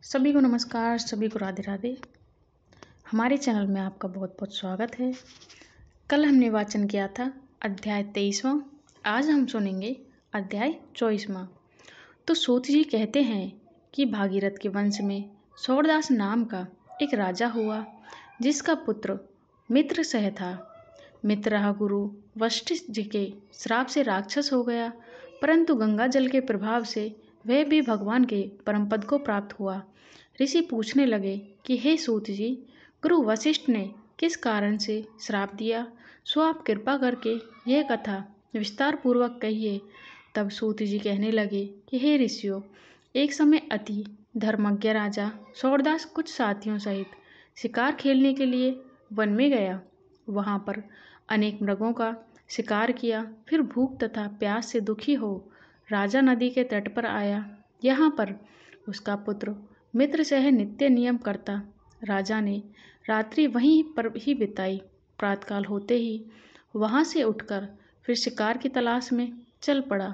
सभी को नमस्कार, सभी को राधे राधे। हमारे चैनल में आपका बहुत बहुत स्वागत है। कल हमने वाचन किया था अध्याय 23वां। आज हम सुनेंगे अध्याय 24वां। तो सूत जी कहते हैं कि भागीरथ के वंश में सौरदास नाम का एक राजा हुआ, जिसका पुत्र मित्रसह था। मित्र गुरु वशिष्ठ जी के श्राप से राक्षस हो गया, परंतु गंगा जल के प्रभाव से वह भी भगवान के परम पद को प्राप्त हुआ। ऋषि पूछने लगे कि हे सूत जी, गुरु वशिष्ठ ने किस कारण से श्राप दिया, सो आप कृपा करके यह कथा विस्तार पूर्वक कहिए। तब सूत जी कहने लगे कि हे ऋषियों, एक समय अति धर्मज्ञ राजा सौरदास कुछ साथियों सहित शिकार खेलने के लिए वन में गया। वहां पर अनेक मृगों का शिकार किया। फिर भूख तथा प्यास से दुखी हो राजा नदी के तट पर आया। यहाँ पर उसका पुत्र मित्र सह नित्य नियम करता। राजा ने रात्रि वहीं पर ही बिताई। प्रातकाल होते ही वहां से उठकर फिर शिकार की तलाश में चल पड़ा।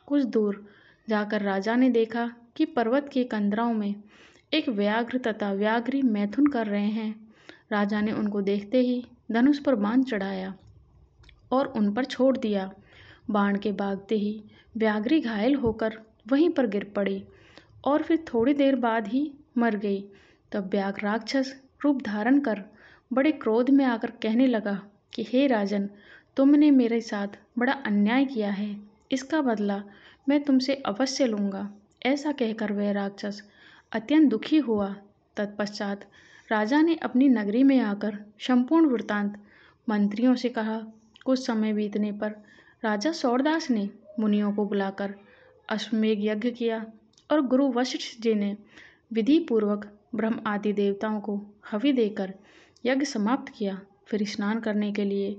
कुछ दूर जाकर राजा ने देखा कि पर्वत के कंदराओं में एक व्याघ्र तथा व्याघ्री मैथुन कर रहे हैं। राजा ने उनको देखते ही धनुष पर बाण चढ़ाया और उन पर छोड़ दिया। बाण के भागते ही व्याघ्री घायल होकर वहीं पर गिर पड़ी और फिर थोड़ी देर बाद ही मर गई। तब व्याघ्र राक्षस रूप धारण कर बड़े क्रोध में आकर कहने लगा कि हे राजन, तुमने मेरे साथ बड़ा अन्याय किया है, इसका बदला मैं तुमसे अवश्य लूँगा। ऐसा कहकर वह राक्षस अत्यंत दुखी हुआ। तत्पश्चात राजा ने अपनी नगरी में आकर संपूर्ण वृत्तांत मंत्रियों से कहा। कुछ समय बीतने पर राजा सौरदास ने मुनियों को बुलाकर अश्वमेध यज्ञ किया और गुरु वशिष्ठ जी ने विधि पूर्वक ब्रह्म आदि देवताओं को हवि देकर यज्ञ समाप्त किया। फिर स्नान करने के लिए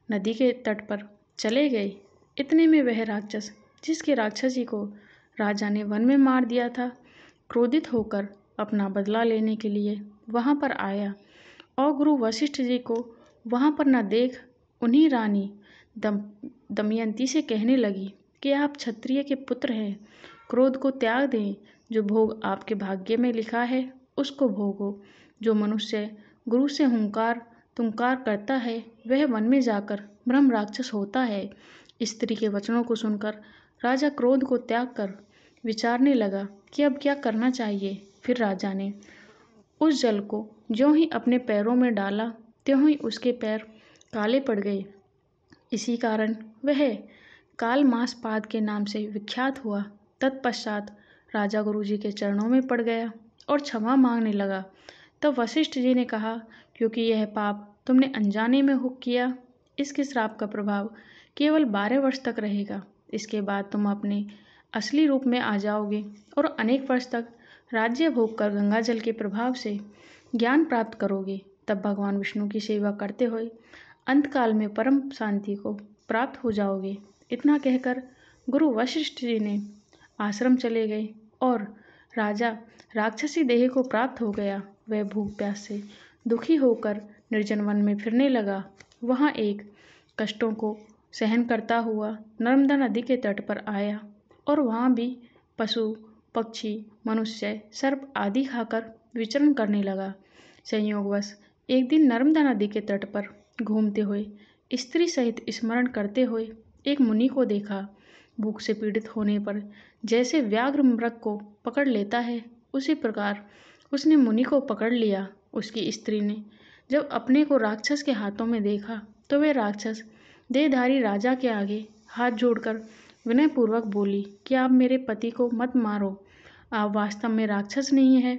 नदी के तट पर चले गए। इतने में वह राक्षस, जिसके राक्षसी को राजा ने वन में मार दिया था, क्रोधित होकर अपना बदला लेने के लिए वहां पर आया और गुरु वशिष्ठ जी को वहां पर न देख उन्हीं रानी दमयंती से कहने लगी कि आप क्षत्रिय के पुत्र हैं, क्रोध को त्याग दें। जो भोग आपके भाग्य में लिखा है उसको भोगो। जो मनुष्य गुरु से हुंकार तुंकार करता है वह वन में जाकर ब्रह्म राक्षस होता है। स्त्री के वचनों को सुनकर राजा क्रोध को त्याग कर विचारने लगा कि अब क्या करना चाहिए। फिर राजा ने उस जल को ज्यों ही अपने पैरों में डाला, त्यों ही उसके पैर काले पड़ गए। इसी कारण वह काल मासपाद के नाम से विख्यात हुआ। तत्पश्चात राजा गुरु जी के चरणों में पड़ गया और क्षमा मांगने लगा। तब वशिष्ठ जी ने कहा, क्योंकि यह पाप तुमने अनजाने में हुक किया, इसके श्राप का प्रभाव केवल 12 वर्ष तक रहेगा। इसके बाद तुम अपने असली रूप में आ जाओगे और अनेक वर्ष तक राज्य भोग कर गंगा जल के प्रभाव से ज्ञान प्राप्त करोगे। तब भगवान विष्णु की सेवा करते हुए अंतकाल में परम शांति को प्राप्त हो जाओगे। इतना कहकर गुरु वशिष्ठ जी ने आश्रम चले गए और राजा राक्षसी देह को प्राप्त हो गया। वह भूख प्यास से दुखी होकर निर्जन वन में फिरने लगा। वहां एक कष्टों को सहन करता हुआ नर्मदा नदी के तट पर आया और वहां भी पशु पक्षी मनुष्य सर्प आदि खाकर विचरण करने लगा। संयोगवश एक दिन नर्मदा नदी के तट पर घूमते हुए स्त्री सहित स्मरण करते हुए एक मुनि को देखा। भूख से पीड़ित होने पर जैसे व्याघ्र मृग को पकड़ लेता है, उसी प्रकार उसने मुनि को पकड़ लिया। उसकी स्त्री ने जब अपने को राक्षस के हाथों में देखा तो वह राक्षस देहधारी राजा के आगे हाथ जोड़कर विनयपूर्वक बोली कि आप मेरे पति को मत मारो। आप वास्तव में राक्षस नहीं है,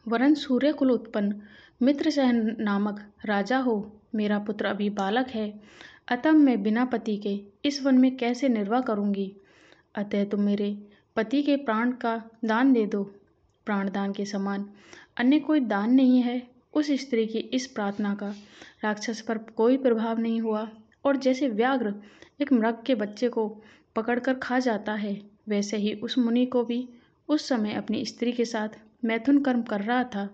वरन सूर्य कुल उत्पन्न मित्रसेन नामक राजा हो। मेरा पुत्र अभी बालक है, अतः मैं बिना पति के इस वन में कैसे निर्वाह करूंगी। अतः तुम मेरे पति के प्राण का दान दे दो। प्राणदान के समान अन्य कोई दान नहीं है। उस स्त्री की इस प्रार्थना का राक्षस पर कोई प्रभाव नहीं हुआ और जैसे व्याघ्र एक मृग के बच्चे को पकड़कर खा जाता है, वैसे ही उस मुनि को भी उस समय अपनी स्त्री के साथ मैथुन कर्म कर रहा था,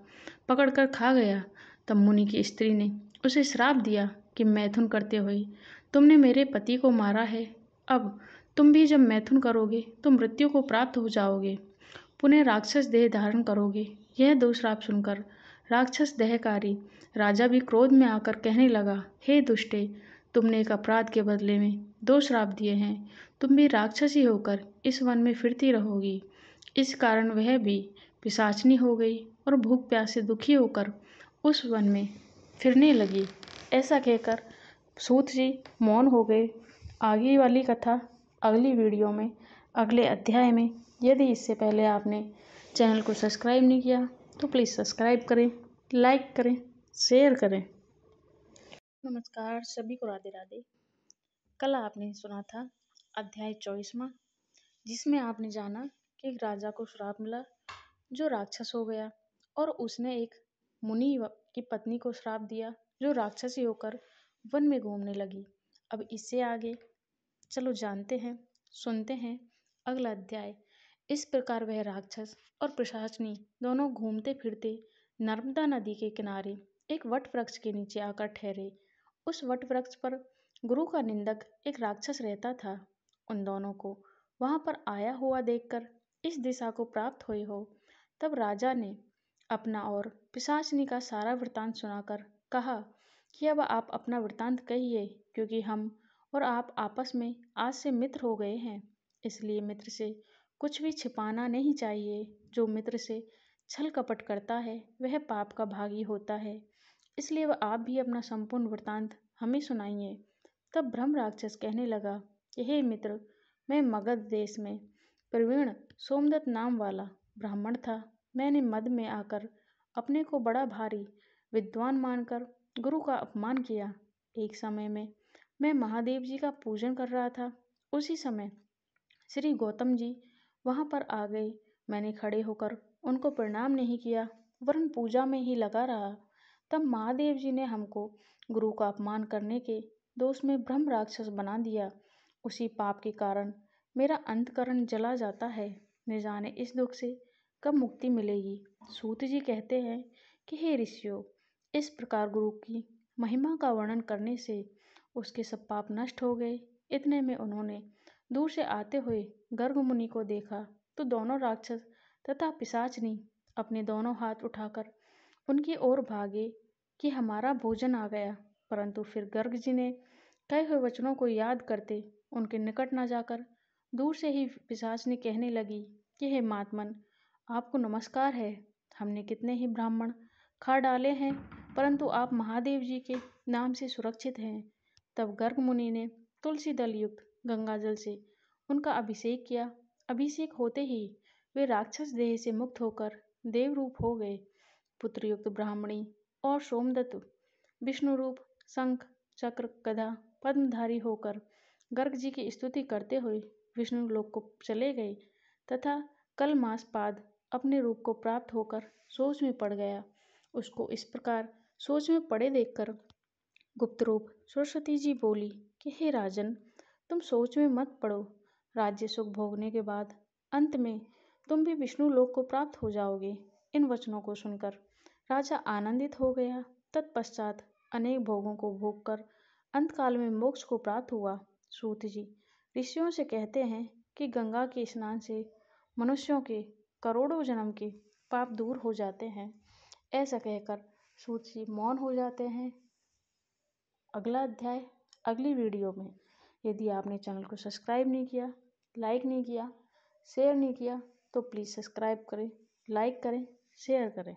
पकड़कर खा गया। तब मुनि की स्त्री ने उसे श्राप दिया कि मैथुन करते हुए तुमने मेरे पति को मारा है। अब तुम भी जब मैथुन करोगे तो मृत्यु को प्राप्त हो जाओगे। पुनः राक्षस देह धारण करोगे। यह दो श्राप सुनकर राक्षस देहकारी राजा भी क्रोध में आकर कहने लगा, हे दुष्टे, तुमने एक अपराध के बदले में 2 श्राप दिए हैं। तुम भी राक्षसी होकर इस वन में फिरती रहोगी। इस कारण वह भी पिशाचनी हो गई और भूख प्यास से दुखी होकर उस वन में फिरने लगी। ऐसा कहकर सूत जी मौन हो गए। आगे वाली कथा अगली वीडियो में, अगले अध्याय में। यदि इससे पहले आपने चैनल को सब्सक्राइब नहीं किया तो प्लीज़ सब्सक्राइब करें, लाइक करें, शेयर करें। नमस्कार, सभी को राधे राधे। कल आपने सुना था अध्याय 24वां, जिसमें आपने जाना कि एक राजा को श्राप मिला जो राक्षस हो गया और उसने एक मुनि की पत्नी को श्राप दिया जो राक्षसी होकर वन में घूमने लगी। अब इससे आगे चलो जानते हैं, सुनते हैं अगला अध्याय। इस प्रकार वह राक्षस और पिशाचनी दोनों घूमते फिरते नर्मदा नदी के किनारे एक वट वृक्ष के नीचे आकर ठहरे। उस वट वृक्ष पर गुरु का निंदक एक राक्षस रहता था। उन दोनों को वहां पर आया हुआ देखकर इस दिशा को प्राप्त हुए हो, तब राजा ने अपना और पिशाचनी का सारा वृतांत सुनाकर कहा कि अब आप अपना वृतांत कहिए, क्योंकि हम और आप आपस में आज से मित्र हो गए हैं। इसलिए मित्र से कुछ भी छिपाना नहीं चाहिए। जो मित्र से छल कपट करता है वह पाप का भागी होता है। इसलिए वह आप भी अपना संपूर्ण वृतांत हमें सुनाइए। तब ब्रह्म राक्षस कहने लगा कि हे मित्र, मैं मगध देश में प्रवीण सोमदत्त नाम वाला ब्राह्मण था। मैंने मद में आकर अपने को बड़ा भारी विद्वान मानकर गुरु का अपमान किया। एक समय में मैं महादेव जी का पूजन कर रहा था। उसी समय श्री गौतम जी वहां पर आ गए। मैंने खड़े होकर उनको प्रणाम नहीं किया, वरन पूजा में ही लगा रहा। तब महादेव जी ने हमको गुरु का अपमान करने के दोष में ब्रह्म राक्षस बना दिया। उसी पाप के कारण मेरा अंतकरण जला जाता है। न जाने इस दुख से कब मुक्ति मिलेगी। सूत जी कहते हैं कि हे ऋषियों, इस प्रकार गुरु की महिमा का वर्णन करने से उसके सब पाप नष्ट हो गए। इतने में उन्होंने दूर से आते हुए गर्ग मुनि को देखा तो दोनों राक्षस तथा पिशाचनी अपने दोनों हाथ उठाकर उनकी ओर भागे कि हमारा भोजन आ गया। परंतु फिर गर्ग जी ने कहे हुए वचनों को याद करते उनके निकट न जाकर दूर से ही पिशाचनी कहने लगी कि हे महात्मन, आपको नमस्कार है। हमने कितने ही ब्राह्मण खा डाले हैं, परंतु आप महादेव जी के नाम से सुरक्षित हैं। तब गर्ग मुनि ने तुलसी दल युक्त गंगा जल से उनका अभिषेक किया। अभिषेक होते ही वे राक्षस देह से मुक्त होकर देव रूप हो गए। पुत्र युक्त ब्राह्मणी और सोमदत्त विष्णु रूप शंख चक्र गदा पद्मधारी होकर गर्ग जी की स्तुति करते हुए विष्णु लोक को चले गए तथा कल मास पाद अपने रूप को प्राप्त होकर सोच में पड़ गया। उसको इस प्रकार सोच में पड़े देखकर गुप्त रूप सरस्वती जी बोली कि हे राजन, तुम सोच में मत पड़ो। राज्य सुख भोगने के बाद अंत में तुम भी विष्णु लोक को प्राप्त हो जाओगे। इन वचनों को सुनकर राजा आनंदित हो गया। तत्पश्चात अनेक भोगों को भोग कर अंतकाल में मोक्ष को प्राप्त हुआ। सूत जी ऋषियों से कहते हैं कि गंगा के स्नान से मनुष्यों के करोड़ों जन्म के पाप दूर हो जाते हैं। ऐसा कहकर सूत जी मौन हो जाते हैं। अगला अध्याय अगली वीडियो में। यदि आपने चैनल को सब्सक्राइब नहीं किया, लाइक नहीं किया, शेयर नहीं किया तो प्लीज़ सब्सक्राइब करें, लाइक करें, शेयर करें।